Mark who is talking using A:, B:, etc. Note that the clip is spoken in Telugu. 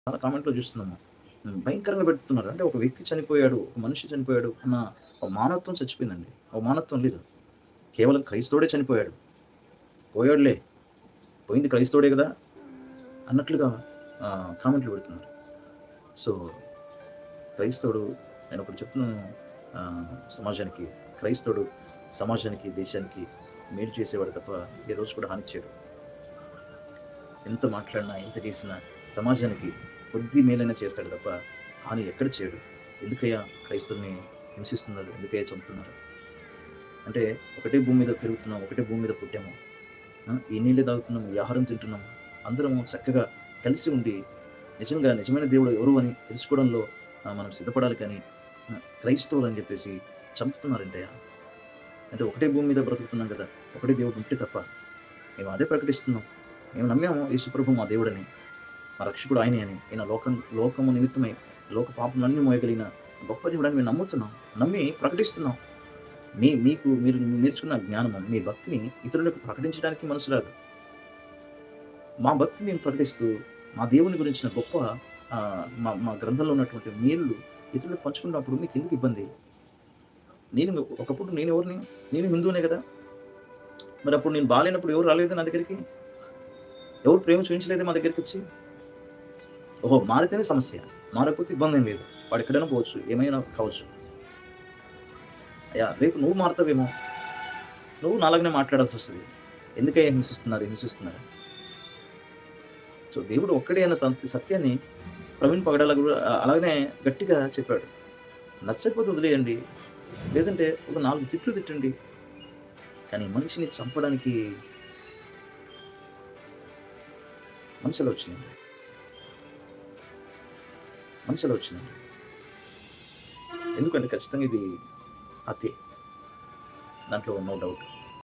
A: చాలా కామెంట్‌లో చూస్తున్నాము. భయంకరంగా పెడుతున్నారు. అంటే ఒక వ్యక్తి చనిపోయాడు, ఒక మనిషి చనిపోయాడు అన్న ఒక మానవత్వం చచ్చిపోయిందండి. ఒక మానవత్వం లేదు. కేవలం క్రైస్తవుడే చనిపోయాడు. పోయాడులే, పోయింది క్రైస్తవుడే గదా! అన్నట్లుగా కామెంట్‌లు పెడుతున్నారు. సో, క్రైస్తవుడు నేనొకటి చెప్తున్నాను సమాజానికి. క్రైస్తవుడు సమాజానికి, దేశానికి మేలు చేసేవాడు తప్ప ఏ రోజు కూడా హాని చేయడు. ఎంత మాట్లాడినా, ఎంత చేసినా సమాజానికి కొద్ది మేలైనా చేస్తాడు తప్ప హాని ఎక్కడ చేయడు. ఎందుకయ్యా క్రైస్తవుల్ని హింసిస్తున్నారు? ఎందుకయ్యా చంపుతున్నారు? అంటే ఒకటే భూమి మీద పెరుగుతున్నాం, ఒకటే భూమి మీద పుట్టాము. ఈ నీళ్ళే తాగుతున్నాము, ఈ ఆహారం తింటున్నాము. అందరము చక్కగా కలిసి ఉండి నిజంగా నిజమైన దేవుడు ఎవరు అని తెలుసుకోవడంలో మనం సిద్ధపడాలి కానీ క్రైస్తవులు అని చెప్పేసి చంపుతున్నారంటయ్యా. అంటే ఒకటే భూమి మీద బ్రతుకుతున్నాం కదా! ఒకటే దేవుడు ఉంటే తప్ప మేము అదే ప్రకటిస్తున్నాం. మేము నమ్మాము యేసుప్రభు మా దేవుడని, మా రక్షకుడు ఆయనే అని. ఈయన లోకము నిమిత్తమై లోక పాపములన్నీ మోయగలిగిన గొప్ప దేవుడని మేము నమ్ముతున్నాం. నమ్మి ప్రకటిస్తున్నాం. మీరు నేర్చుకున్న జ్ఞానము, మీ భక్తిని ఇతరులకు ప్రకటించడానికి మనసు రాదు. మా భక్తిని నేను ప్రకటిస్తూ, మా దేవుని గురించిన గొప్ప మా గ్రంథంలో ఉన్నటువంటి మేలులు ఇతరులకు పంచుకున్నప్పుడు మీకెందుకు ఇబ్బంది? ఒకప్పుడు నేను ఎవరిని? నేను హిందువునే కదా! మరి అప్పుడు నేను బాలేనప్పుడు ఎవరు రాలేదు నా దగ్గరికి? ఎవరు ప్రేమ చూపించలేదే మా దగ్గరికొచ్చి? ఓహో! మారితేనే సమస్య. మారకపోతే ఇబ్బందేం లేదు. వాడు ఎక్కడైనా పోవచ్చు. ఏమైనా కావచ్చు. అయ్యా రేపు నువ్వు మారతావేమో. నువ్వు నాలాగనే మాట్లాడాల్సొస్తది. ఎందుకయ్యా హింసిస్తున్నారు? సో, దేవుడు ఒక్కడే అన్న సత్యాన్ని ప్రవీణ్ పగడాల కూడా అలాగనే గట్టిగా చెప్పాడు. నచ్చకపోతే వదిలేయండి. లేదంటే ఒక 4 తిట్లు తిట్టండి. కానీ మనిషిని చంపడానికి మనసులో వచ్చిందండి. ఎందుకంటే ఖచ్చితంగా ఇది హత్యే. దాంట్లో నో డౌట్.